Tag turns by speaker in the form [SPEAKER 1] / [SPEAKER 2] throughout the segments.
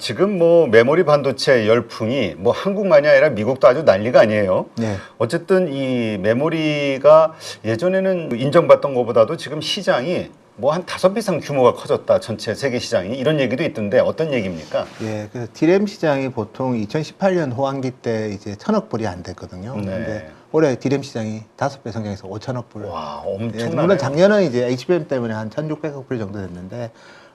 [SPEAKER 1] 지금 뭐 메모리 반도체 열풍이 뭐 한국만이 아니라 미국도 아주 난리가 아니에요.
[SPEAKER 2] 네.
[SPEAKER 1] 어쨌든 이 메모리가 예전에는 인정받던 것보다도 지금 시장이 뭐 한 5배 이상 규모가 커졌다. 전체 세계 시장이. 이런 얘기도 있던데 어떤 얘기입니까?
[SPEAKER 2] 예, 그래서 디램 시장이 보통 2018년 호황기 때 이제 1,000억 불이 안 됐거든요.
[SPEAKER 1] 네.
[SPEAKER 2] 근데 올해 디램 시장이 5배 성장해서 5,000억 불.
[SPEAKER 1] 와,
[SPEAKER 2] 예,
[SPEAKER 1] 엄청나네요.
[SPEAKER 2] 물론 작년은 이제 HBM 때문에 한 1,600억 불 정도 됐는데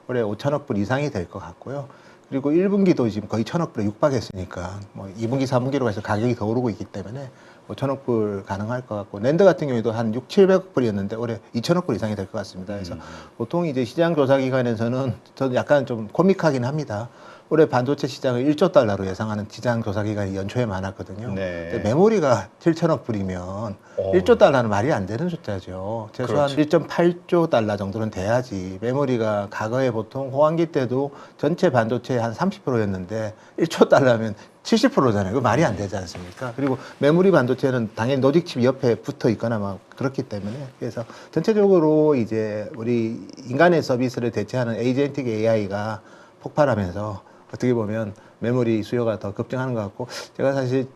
[SPEAKER 2] 올해 5,000억 불 이상이 될 것 같고요. 그리고 1분기도 지금 거의 1,000억 불에 육박했으니까 뭐 2분기, 3분기로 해서 가격이 더 오르고 있기 때문에 5,000억 불 가능할 것 같고 랜드 같은 경우에도 한 6, 700억 불이었는데 올해 2,000억 불 이상이 될 것 같습니다. 그래서 보통 이제 시장 조사 기관에서는 저는 약간 좀 코믹하긴 합니다. 올해 반도체 시장을 1조 달러로 예상하는 시장 조사 기관이 연초에 많았거든요.
[SPEAKER 1] 네.
[SPEAKER 2] 근데 메모리가 7,000억 불이면 1조 달러는 말이 안 되는 숫자죠. 최소한
[SPEAKER 1] 그렇죠.
[SPEAKER 2] 1.8조 달러 정도는 돼야지. 메모리가 과거에 보통 호황기 때도 전체 반도체의 한 30%였는데 1조 달러면 70%잖아요. 그거 말이 안 되지 않습니까? 그리고 메모리 반도체는 당연히 노직칩 옆에 붙어 있거나 막 그렇기 때문에 그래서 전체적으로 이제 우리 인간의 서비스를 대체하는 에이전틱 AI가 폭발하면서 어떻게 보면 메모리 수요가 더 급증하는 것 같고 제가 사실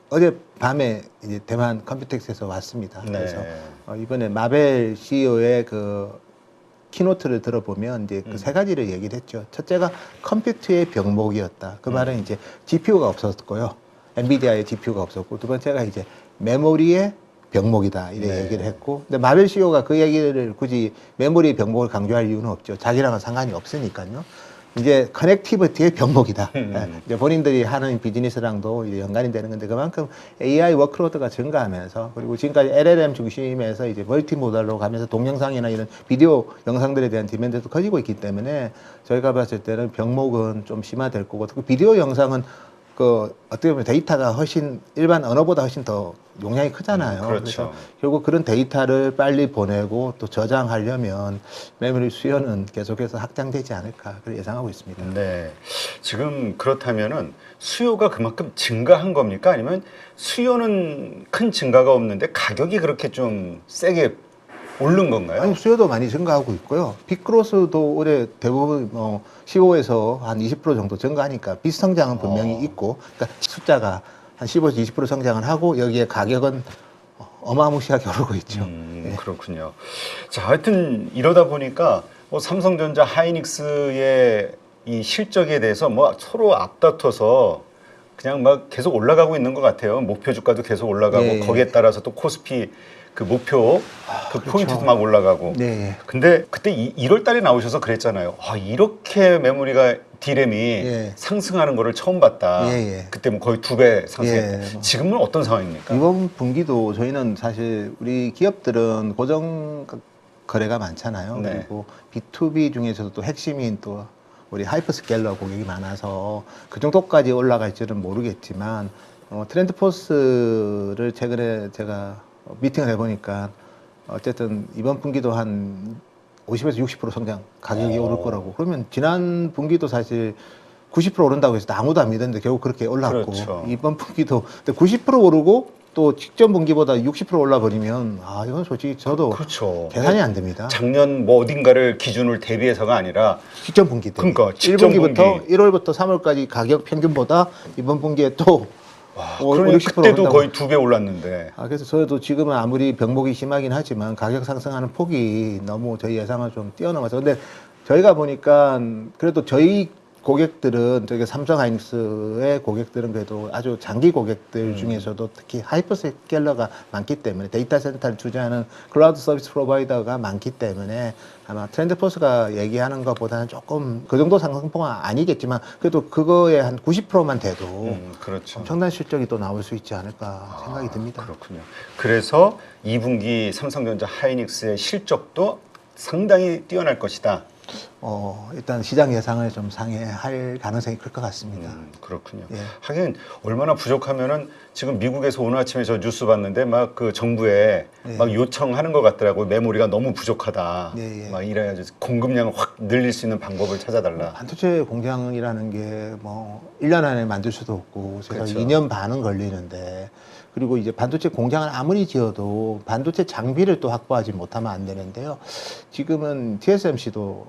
[SPEAKER 2] 어제 밤에 이제 대만 컴퓨텍스에서 왔습니다.
[SPEAKER 1] 네.
[SPEAKER 2] 그래서 이번에 마벨 CEO의 그 키노트를 들어보면 이제 그 세 가지를 얘기를 했죠. 첫째가 컴퓨터의 병목이었다. 그 말은 이제 GPU가 없었고요. 엔비디아의 GPU가 없었고 두 번째가 이제 메모리의 병목이다. 이렇게
[SPEAKER 1] 네.
[SPEAKER 2] 얘기를 했고 근데 마벨 CEO가 그 얘기를 굳이 메모리의 병목을 강조할 이유는 없죠. 자기랑은 상관이 없으니까요. 이제 커넥티비티의 병목이다. 예, 이제 본인들이 하는 비즈니스랑도 이제 연관이 되는 건데 그만큼 AI 워크로드가 증가하면서 그리고 지금까지 LLM 중심에서 이제 멀티모달로 가면서 동영상이나 이런 비디오 영상들에 대한 디맨드도 커지고 있기 때문에 저희가 봤을 때는 병목은 좀 심화될 거고 특히 비디오 영상은 그 어떻게 보면 데이터가 훨씬 일반 언어보다 훨씬 더 용량이 크잖아요.
[SPEAKER 1] 그렇죠.
[SPEAKER 2] 그래서 결국 그런 데이터를 빨리 보내고 또 저장하려면 메모리 수요는 계속해서 확장되지 않을까 그렇게 예상하고 있습니다.
[SPEAKER 1] 네. 지금 그렇다면은 수요가 그만큼 증가한 겁니까? 아니면 수요는 큰 증가가 없는데 가격이 그렇게 좀 세게 오른 건가요?
[SPEAKER 2] 아니, 수요도 많이 증가하고 있고요. 빅그로스도 올해 대부분 15에서 한 20% 정도 증가하니까 비성장은 분명히 있고, 그러니까 숫자가 한 15에서 20% 성장을 하고 여기에 가격은 어마무시하게 오르고 있죠.
[SPEAKER 1] 그렇군요. 자, 하여튼 이러다 보니까 뭐 삼성전자, 하이닉스의 이 실적에 대해서 뭐 서로 앞다퉈서 그냥 막 계속 올라가고 있는 것 같아요. 목표 주가도 계속 올라가고
[SPEAKER 2] 예.
[SPEAKER 1] 거기에 따라서 또 코스피 그 목표 그
[SPEAKER 2] 그렇죠.
[SPEAKER 1] 포인트도 막 올라가고.
[SPEAKER 2] 네.
[SPEAKER 1] 근데 그때 1월 달에 나오셔서 그랬잖아요. 아, 이렇게 메모리가 디램이
[SPEAKER 2] 예.
[SPEAKER 1] 상승하는 거를 처음 봤다.
[SPEAKER 2] 예, 예.
[SPEAKER 1] 그때 뭐 거의 2배 상승했다.
[SPEAKER 2] 예, 뭐.
[SPEAKER 1] 지금은 어떤 상황입니까?
[SPEAKER 2] 이번 분기도 저희는 사실 우리 기업들은 고정 거래가 많잖아요.
[SPEAKER 1] 네.
[SPEAKER 2] 그리고 B2B 중에서도 또 핵심인 또 우리 하이퍼스케일러 고객이 많아서 그 정도까지 올라갈지는 모르겠지만 트렌드포스를 최근에 제가 미팅을 해보니까 어쨌든 이번 분기도 한 50에서 60% 성장 가격이 오를 거라고 그러면 지난 분기도 사실 90% 오른다고 해서 아무도 안 믿었는데 결국 그렇게 올랐고
[SPEAKER 1] 그렇죠.
[SPEAKER 2] 이번 분기도 90% 오르고 또 직전 분기보다 60% 올라버리면 아 이건 솔직히 저도
[SPEAKER 1] 그렇죠.
[SPEAKER 2] 계산이 안 됩니다.
[SPEAKER 1] 작년 뭐 어딘가를 기준을 대비해서가 아니라
[SPEAKER 2] 직전 분기 때.
[SPEAKER 1] 그러니까 직전
[SPEAKER 2] 1분기부터
[SPEAKER 1] 분기.
[SPEAKER 2] 1월부터 3월까지 가격 평균보다 이번 분기에 또
[SPEAKER 1] 와,
[SPEAKER 2] 50%
[SPEAKER 1] 그러니 그때도
[SPEAKER 2] 오른다고.
[SPEAKER 1] 거의 2배 올랐는데.
[SPEAKER 2] 그래서 저도 지금은 아무리 병목이 심하긴 하지만 가격 상승하는 폭이 너무 저희 예상을 좀 뛰어넘어서 근데 저희가 보니까 그래도 저희 고객들은 저기 삼성 하이닉스의 고객들은 그래도 아주 장기 고객들 중에서도 특히 하이퍼스케일러가 많기 때문에 데이터 센터를 투자하는 클라우드 서비스 프로바이더가 많기 때문에 아마 트렌드포스가 얘기하는 것보다는 조금 그 정도 상승폭은 아니겠지만 그래도 그거에 한 90%만 돼도
[SPEAKER 1] 그렇죠.
[SPEAKER 2] 엄청난 실적이 또 나올 수 있지 않을까 생각이 듭니다.
[SPEAKER 1] 그렇군요. 그래서 2분기 삼성전자 하이닉스의 실적도 상당히 뛰어날 것이다.
[SPEAKER 2] 일단 시장 예상을 좀 상회할 가능성이 클 것 같습니다.
[SPEAKER 1] 그렇군요.
[SPEAKER 2] 예.
[SPEAKER 1] 하긴 얼마나 부족하면은 지금 미국에서 오늘 아침에 저 뉴스 봤는데 막 그 정부에
[SPEAKER 2] 예.
[SPEAKER 1] 막 요청하는 것 같더라고. 메모리가 너무 부족하다.
[SPEAKER 2] 예, 예.
[SPEAKER 1] 막 이래야지 공급량을 확 늘릴 수 있는 방법을 찾아달라.
[SPEAKER 2] 반도체 공장이라는 게 뭐 1년 안에 만들 수도 없고 그래서
[SPEAKER 1] 그렇죠.
[SPEAKER 2] 2년 반은 걸리는데 그리고 이제 반도체 공장을 아무리 지어도 반도체 장비를 또 확보하지 못하면 안 되는데요. 지금은 TSMC도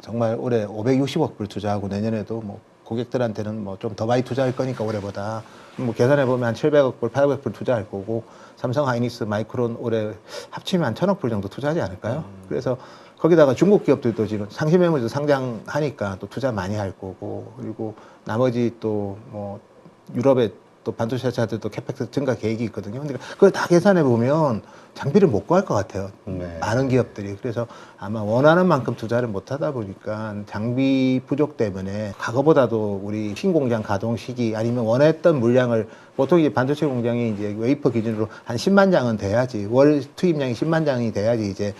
[SPEAKER 2] 정말 올해 560억 불 투자하고 내년에도 뭐 고객들한테는 뭐 좀 더 많이 투자할 거니까 올해보다 뭐 계산해 보면 한 700억 불, 800억 불 투자할 거고 삼성 하이닉스, 마이크론 올해 합치면 한 1,000억 불 정도 투자하지 않을까요? 그래서 거기다가 중국 기업들도 지금 상시 매물도 상장하니까 또 투자 많이 할 거고 그리고 나머지 또 뭐 유럽의 또 반도체 회사들도 캐펙스 증가 계획이 있거든요. 근데 그걸 다 계산해 보면 장비를 못 구할 것 같아요.
[SPEAKER 1] 네.
[SPEAKER 2] 많은 기업들이. 그래서 아마 원하는 만큼 투자를 못 하다 보니까 장비 부족 때문에 과거보다도 우리 신공장 가동 시기 아니면 원했던 물량을 보통 이제 반도체 공장이 이제 웨이퍼 기준으로 한 10만 장은 돼야지 월 투입량이 10만 장이 돼야지 이제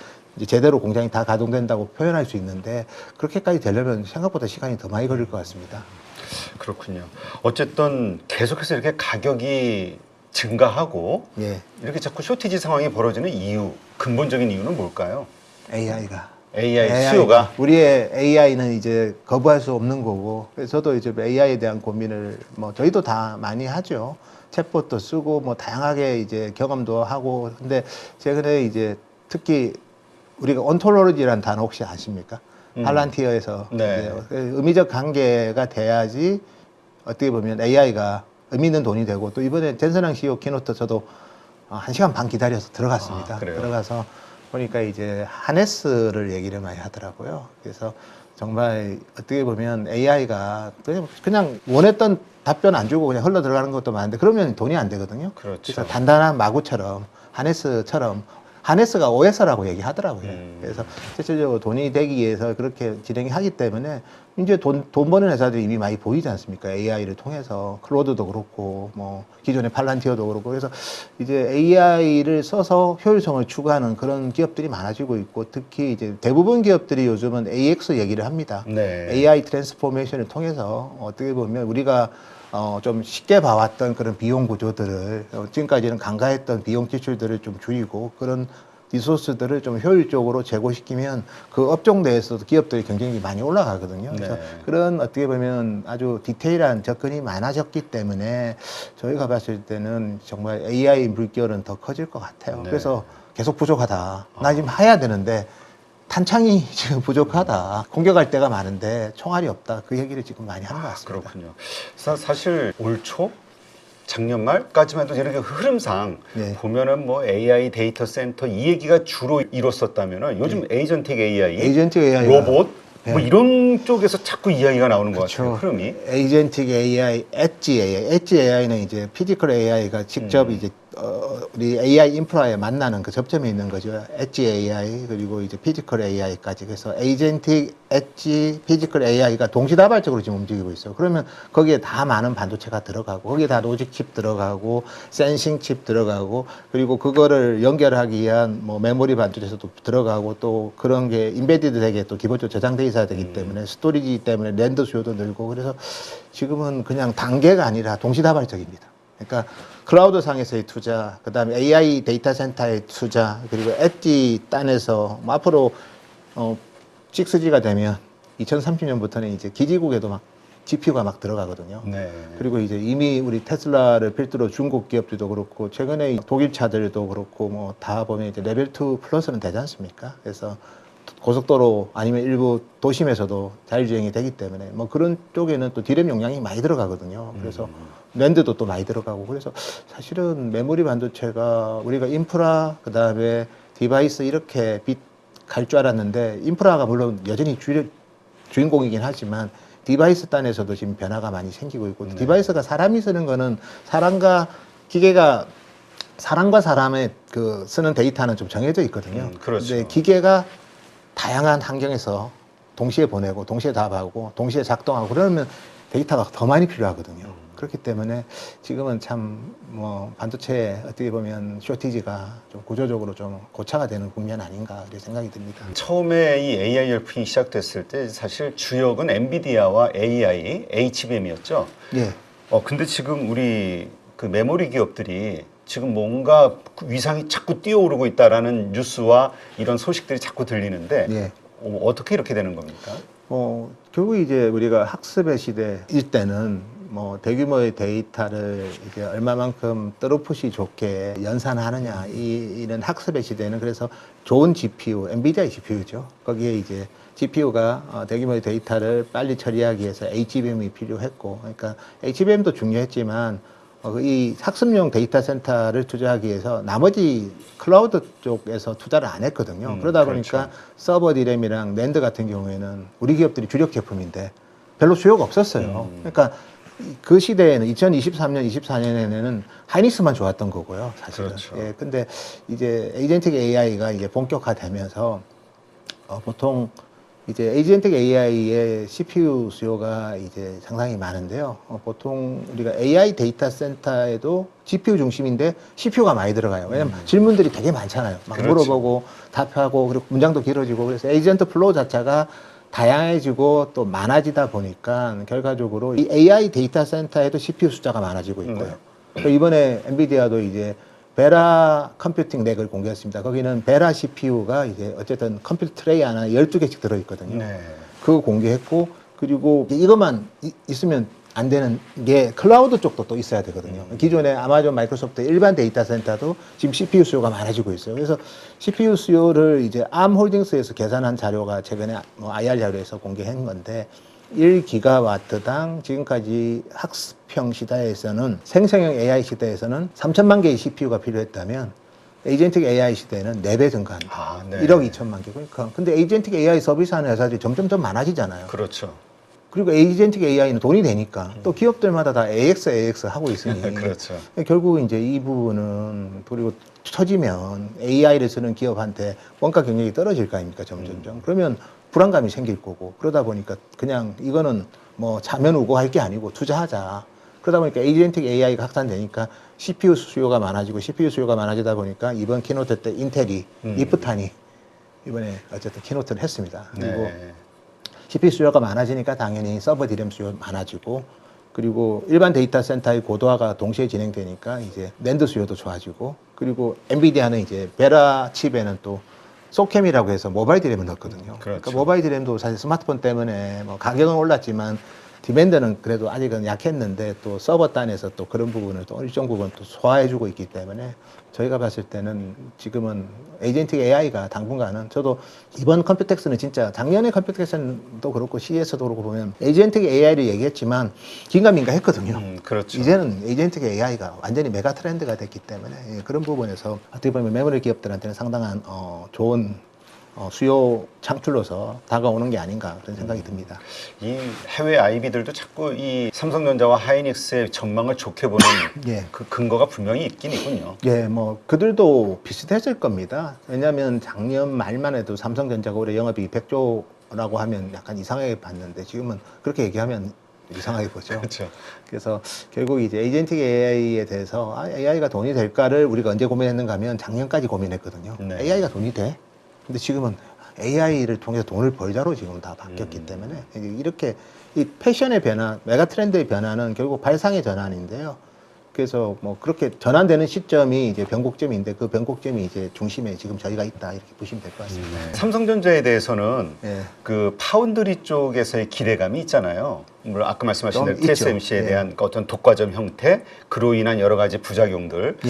[SPEAKER 2] 제대로 공장이 다 가동된다고 표현할 수 있는데 그렇게까지 되려면 생각보다 시간이 더 많이 걸릴 것 같습니다.
[SPEAKER 1] 그렇군요. 어쨌든 계속해서 이렇게 가격이 증가하고
[SPEAKER 2] 예,
[SPEAKER 1] 이렇게 자꾸 쇼티지 상황이 벌어지는 이유, 근본적인 이유는 뭘까요?
[SPEAKER 2] AI가.
[SPEAKER 1] AI 수요가
[SPEAKER 2] 우리의 AI는 이제 거부할 수 없는 거고 그래서 저도 이제 AI에 대한 고민을 뭐 저희도 다 많이 하죠. 챗봇도 쓰고 뭐 다양하게 이제 경험도 하고 근데 최근에 이제 특히 우리가 온톨로지라는 단어 혹시 아십니까? 팔란티어에서
[SPEAKER 1] 네.
[SPEAKER 2] 이제 의미적 관계가 돼야지 어떻게 보면 AI가 의미 있는 돈이 되고 또 이번에 젠슨항 CEO 키노트 저도 1시간 반 기다려서 들어갔습니다.
[SPEAKER 1] 아, 그래요?
[SPEAKER 2] 들어가서 보니까 이제 하네스를 얘기를 많이 하더라고요. 그래서 정말 어떻게 보면 AI가 그냥 원했던 답변 안 주고 그냥 흘러 들어가는 것도 많은데 그러면 돈이 안 되거든요.
[SPEAKER 1] 그렇죠.
[SPEAKER 2] 그래서 단단한 마구처럼 하네스처럼 하네스가 OS라고 얘기하더라고요. 그래서 실질적으로 돈이 되기 위해서 그렇게 진행하기 때문에 이제 돈 버는 회사들이 이미 많이 보이지 않습니까? AI를 통해서 클로드도 그렇고 뭐 기존의 팔란티어도 그렇고 그래서 이제 AI를 써서 효율성을 추구하는 그런 기업들이 많아지고 있고 특히 이제 대부분 기업들이 요즘은 AX 얘기를 합니다.
[SPEAKER 1] 네.
[SPEAKER 2] AI 트랜스포메이션을 통해서 어떻게 보면 우리가 좀 쉽게 봐왔던 그런 비용 구조들을 지금까지는 간과했던 비용 지출들을 좀 줄이고 그런 리소스들을 좀 효율적으로 제고시키면 그 업종 내에서도 기업들의 경쟁력이 많이 올라가거든요. 그래서
[SPEAKER 1] 네.
[SPEAKER 2] 그런 어떻게 보면 아주 디테일한 접근이 많아졌기 때문에 저희가 봤을 때는 정말 AI 물결은 더 커질 것 같아요.
[SPEAKER 1] 네.
[SPEAKER 2] 그래서 계속 부족하다. 나 지금 해야 되는데 탄창이 지금 부족하다. 공격할 때가 많은데 총알이 없다. 그 얘기를 지금 많이 하는 것 같습니다.
[SPEAKER 1] 그렇군요. 사실 올 초, 작년 말까지만 해도 이렇게 흐름상
[SPEAKER 2] 네.
[SPEAKER 1] 보면은 뭐 AI 데이터 센터 이 얘기가 주로 이뤘었다면은 요즘 에이전틱 AI,
[SPEAKER 2] 에이전틱 AI
[SPEAKER 1] 로봇 뭐
[SPEAKER 2] 네.
[SPEAKER 1] 이런 쪽에서 자꾸 이야기가 나오는 것 같아요.
[SPEAKER 2] 그렇죠.
[SPEAKER 1] 흐름이.
[SPEAKER 2] 에이전틱 AI, 엣지 AI. 엣지 AI는 이제 피지컬 AI가 직접 이제 우리 AI 인프라에 만나는 그 접점에 있는 거죠. 엣지 AI 그리고 이제 피지컬 AI까지. 그래서 에이전틱, 엣지, 피지컬 AI가 동시다발적으로 지금 움직이고 있어요. 그러면 거기에 다 많은 반도체가 들어가고 거기에 다 로직 칩 들어가고 센싱 칩 들어가고 그리고 그거를 연결하기 위한 뭐 메모리 반도체도 들어가고 또 그런 게 인베디드 되게 또 기본적으로 저장돼 있어야 되기 때문에 스토리지 때문에 랜드 수요도 늘고 그래서 지금은 그냥 단계가 아니라 동시다발적입니다. 그러니까 클라우드 상에서의 투자, 그다음에 AI 데이터 센터의 투자, 그리고 엣지 단에서 뭐 앞으로 6G가 되면 2030년부터는 이제 기지국에도 막 GPU가 막 들어가거든요.
[SPEAKER 1] 네.
[SPEAKER 2] 그리고 이제 이미 우리 테슬라를 필두로 중국 기업들도 그렇고 최근에 독일 차들도 그렇고 뭐 다 보면 이제 레벨 2 플러스는 되지 않습니까? 그래서 고속도로 아니면 일부 도심에서도 자율주행이 되기 때문에 뭐 그런 쪽에는 또 디램 용량이 많이 들어가거든요. 그래서 랜드도 또 많이 들어가고 그래서 사실은 메모리 반도체가 우리가 인프라 그다음에 디바이스 이렇게 갈 줄 알았는데 인프라가 물론 여전히 주인공이긴 하지만 디바이스 단에서도 지금 변화가 많이 생기고 있고 디바이스가 사람이 쓰는 거는 사람과 기계가 사람과 사람의 그 쓰는 데이터는 좀 정해져 있거든요.
[SPEAKER 1] 그렇죠.
[SPEAKER 2] 근데 기계가 다양한 환경에서 동시에 보내고 동시에 답하고 동시에 작동하고 그러면 데이터가 더 많이 필요하거든요. 그렇기 때문에 지금은 참 뭐 반도체 어떻게 보면 쇼티지가 좀 구조적으로 좀 고차가 되는 국면 아닌가 그렇게 생각이 듭니다.
[SPEAKER 1] 처음에 이 AI 열풍이 시작됐을 때 사실 주역은 엔비디아와 AI, HBM이었죠.
[SPEAKER 2] 예.
[SPEAKER 1] 근데 지금 우리 그 메모리 기업들이 지금 뭔가 위상이 자꾸 뛰어오르고 있다라는 뉴스와 이런 소식들이 자꾸 들리는데
[SPEAKER 2] 예.
[SPEAKER 1] 어떻게 이렇게 되는 겁니까?
[SPEAKER 2] 결국 이제 우리가 학습의 시대일 때는 뭐 대규모의 데이터를 이제 얼마만큼 트루풋이 좋게 연산하느냐 이런 학습의 시대는 그래서 좋은 GPU, 엔비디아의 GPU죠. 거기에 이제 GPU가 대규모의 데이터를 빨리 처리하기 위해서 HBM이 필요했고, 그러니까 HBM도 중요했지만 이 학습용 데이터 센터를 투자하기 위해서 나머지 클라우드 쪽에서 투자를 안 했거든요. 그러다 보니까
[SPEAKER 1] 그렇죠.
[SPEAKER 2] 서버 디램이랑 낸드 같은 경우에는 우리 기업들이 주력 제품인데 별로 수요가 없었어요. 그러니까 그 시대에는 2023년, 24년에는 하이닉스만 좋았던 거고요, 사실은.
[SPEAKER 1] 그렇죠.
[SPEAKER 2] 예, 근데 이제 에이전틱 AI가 이제 본격화되면서 보통 이제 에이전틱 AI의 CPU 수요가 이제 상당히 많은데요. 보통 우리가 AI 데이터 센터에도 GPU 중심인데 CPU가 많이 들어가요. 왜냐면 질문들이 되게 많잖아요. 막
[SPEAKER 1] 그렇죠.
[SPEAKER 2] 물어보고 답하고 그리고 문장도 길어지고 그래서 에이전트 플로우 자체가 다양해지고 또 많아지다 보니까 결과적으로 이 AI 데이터 센터에도 CPU 숫자가 많아지고 있고요. 또 이번에 엔비디아도 이제 베라 컴퓨팅 넥을 공개했습니다. 거기는 베라 CPU가 이제 어쨌든 컴퓨터 트레이 하나 12개씩 들어있거든요.
[SPEAKER 1] 네.
[SPEAKER 2] 그거 공개했고, 그리고 이것만 있으면 안 되는 게 클라우드 쪽도 또 있어야 되거든요. 기존에 아마존, 마이크로소프트 일반 데이터 센터도 지금 CPU 수요가 많아지고 있어요. 그래서 CPU 수요를 이제 암홀딩스에서 계산한 자료가 최근에 뭐 IR 자료에서 공개한 건데 1기가와트당 지금까지 학습형 시대에서는 생성형 AI 시대에서는 3천만 개의 CPU가 필요했다면 에이전틱 AI 시대에는 4배 증가한다.
[SPEAKER 1] 아, 네.
[SPEAKER 2] 1억 2천만 개. 그러니까 근데 에이전틱 AI 서비스하는 회사들이 점점 더 많아지잖아요.
[SPEAKER 1] 그렇죠.
[SPEAKER 2] 그리고 에이전틱 AI는 돈이 되니까 또 기업들마다 다 AX 하고 있으니
[SPEAKER 1] 그렇죠.
[SPEAKER 2] 결국 이제 이 부분은 그리고 처지면 AI를 쓰는 기업한테 원가 경쟁이 떨어질 거 아닙니까 점점점. 그러면 불안감이 생길 거고 그러다 보니까 그냥 이거는 뭐 자면 우고 할 게 아니고 투자하자. 그러다 보니까 에이전틱 AI가 확산되니까 CPU 수요가 많아지고 CPU 수요가 많아지다 보니까 이번 키노트 때 인텔이 리프탄이 이번에 어쨌든 키노트를 했습니다. 그리고
[SPEAKER 1] 네.
[SPEAKER 2] CPU 수요가 많아지니까 당연히 서버 디램 수요 많아지고 그리고 일반 데이터 센터의 고도화가 동시에 진행되니까 이제 낸드 수요도 좋아지고 그리고 엔비디아는 이제 베라 칩에는 또 소캠이라고 해서 모바일 디램을 넣었거든요.
[SPEAKER 1] 그렇죠.
[SPEAKER 2] 그러니까 모바일 디램도 사실 스마트폰 때문에 뭐 가격은 올랐지만 디맨드는 그래도 아직은 약했는데 또 서버 단에서 또 그런 부분을 또 일정 부분 또 소화해주고 있기 때문에 저희가 봤을 때는 지금은 에이전틱 AI가 당분간은 저도 이번 컴퓨텍스는 진짜 작년에 컴퓨텍스도 그렇고 CES도 그렇고 보면 에이전틱 AI를 얘기했지만 긴가민가 했거든요.
[SPEAKER 1] 그렇죠.
[SPEAKER 2] 이제는 에이전틱 AI가 완전히 메가 트렌드가 됐기 때문에 예, 그런 부분에서 어떻게 보면 메모리 기업들한테는 상당한 좋은 수요 창출로서 다가오는 게 아닌가 그런 생각이 듭니다.
[SPEAKER 1] 이 해외 IB들도 자꾸 이 삼성전자와 하이닉스의 전망을 좋게 보는
[SPEAKER 2] 예.
[SPEAKER 1] 그 근거가 분명히 있긴 있군요.
[SPEAKER 2] 예, 뭐 그들도 비슷했을 겁니다. 왜냐하면 작년 말만 해도 삼성전자가 올해 영업이익 100조라고 하면 약간 이상하게 봤는데 지금은 그렇게 얘기하면 이상하게 보죠.
[SPEAKER 1] 그렇죠.
[SPEAKER 2] 그래서 결국 이제 에이전틱 AI에 대해서 AI가 돈이 될까를 우리가 언제 고민했는가 하면 작년까지 고민했거든요.
[SPEAKER 1] 네.
[SPEAKER 2] AI가 돈이 돼? 근데 지금은 AI를 통해서 돈을 벌자로 지금 다 바뀌었기 때문에 이렇게 이 패션의 변화, 메가 트렌드의 변화는 결국 발상의 전환인데요. 그래서 뭐 그렇게 전환되는 시점이 이제 변곡점인데 그 변곡점이 이제 중심에 지금 저희가 있다 이렇게 보시면 될 것 같습니다.
[SPEAKER 1] 삼성전자에 대해서는
[SPEAKER 2] 예.
[SPEAKER 1] 그 파운드리 쪽에서의 기대감이 있잖아요. 물론 아까 말씀하신
[SPEAKER 2] 좀
[SPEAKER 1] 대로
[SPEAKER 2] 있죠.
[SPEAKER 1] TSMC에
[SPEAKER 2] 예.
[SPEAKER 1] 대한 어떤 독과점 형태, 그로 인한 여러 가지 부작용들
[SPEAKER 2] 예.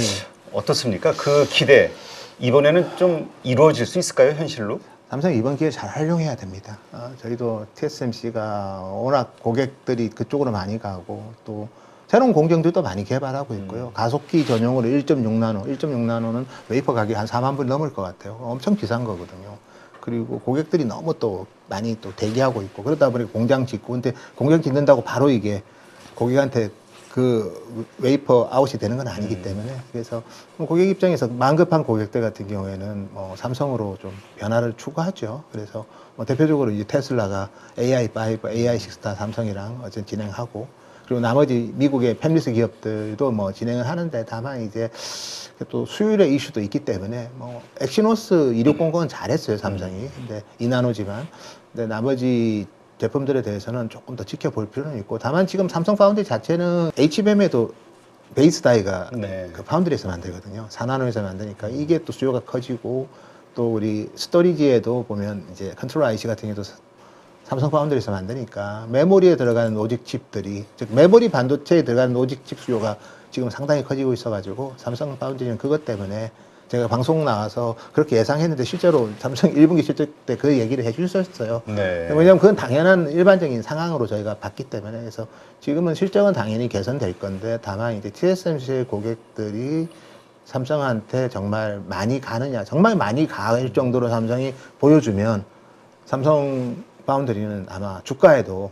[SPEAKER 1] 어떻습니까? 그 기대 이번에는 좀 이루어질 수 있을까요, 현실로?
[SPEAKER 2] 삼성 이번 기회 잘 활용해야 됩니다. 저희도 TSMC가 워낙 고객들이 그쪽으로 많이 가고 또 새로운 공정들도 많이 개발하고 있고요. 가속기 전용으로 1.6나노, 1.6나노는 웨이퍼 가격이 한 4만 불 넘을 것 같아요. 엄청 비싼 거거든요. 그리고 고객들이 너무 또 많이 또 대기하고 있고 그러다 보니까 공장 짓고 근데 공장 짓는다고 바로 이게 고객한테 그 웨이퍼 아웃이 되는 건 아니기 때문에 그래서 고객 입장에서 만급한 고객들 같은 경우에는 뭐 삼성으로 좀 변화를 추구하죠. 그래서 뭐 대표적으로 이제 테슬라가 AI5, AI6 다 삼성이랑 어쨌든 진행하고 그리고 나머지 미국의 팹리스 기업들도 뭐 진행을 하는데 다만 이제 또 수율의 이슈도 있기 때문에 뭐 엑시노스 2600은 잘했어요 삼성이. 근데 2나노지만 근데 나머지 제품들에 대해서는 조금 더 지켜볼 필요는 있고 다만 지금 삼성 파운드리 자체는 HBM에도 베이스 다이가
[SPEAKER 1] 네.
[SPEAKER 2] 그 파운드리에서 만들거든요. 4나노에서 만드니까 이게 또 수요가 커지고 또 우리 스토리지에도 보면 이제 컨트롤 IC 같은 경우도 삼성 파운드리에서 만드니까 메모리에 들어가는 로직 칩들이, 즉 메모리 반도체에 들어가는 로직 칩 수요가 지금 상당히 커지고 있어가지고 삼성 파운드리는 그것 때문에 제가 방송 나와서 그렇게 예상했는데 실제로 삼성 1분기 실적 때 그 얘기를 해주셨어요.
[SPEAKER 1] 네.
[SPEAKER 2] 왜냐하면 그건 당연한 일반적인 상황으로 저희가 봤기 때문에. 그래서 지금은 실적은 당연히 개선될 건데 다만 이제 TSMC의 고객들이 삼성한테 정말 많이 가느냐, 정말 많이 갈 정도로 삼성이 보여주면 삼성 파운드리는 아마 주가에도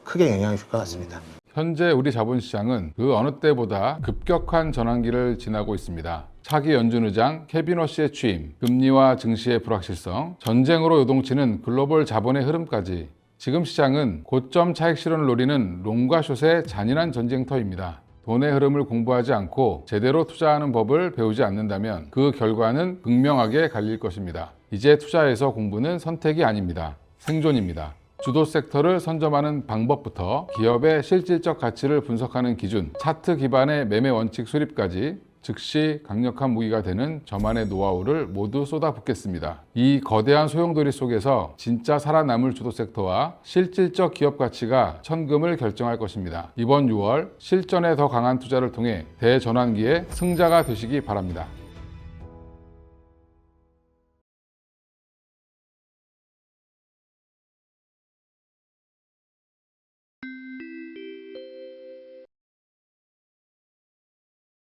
[SPEAKER 2] 크게 영향을 줄 것 같습니다.
[SPEAKER 3] 현재 우리 자본시장은 그 어느 때보다 급격한 전환기를 지나고 있습니다. 차기 연준의장 케빈 워시의 취임, 금리와 증시의 불확실성, 전쟁으로 요동치는 글로벌 자본의 흐름까지 지금 시장은 고점 차익 실현을 노리는 롱과 숏의 잔인한 전쟁터입니다. 돈의 흐름을 공부하지 않고 제대로 투자하는 법을 배우지 않는다면 그 결과는 극명하게 갈릴 것입니다. 이제 투자에서 공부는 선택이 아닙니다. 생존입니다. 주도 섹터를 선점하는 방법부터 기업의 실질적 가치를 분석하는 기준, 차트 기반의 매매 원칙 수립까지 즉시 강력한 무기가 되는 저만의 노하우를 모두 쏟아붓겠습니다. 이 거대한 소용돌이 속에서 진짜 살아남을 주도 섹터와 실질적 기업 가치가 천금을 결정할 것입니다. 이번 6월 실전에 더 강한 투자를 통해 대전환기의 승자가 되시기 바랍니다.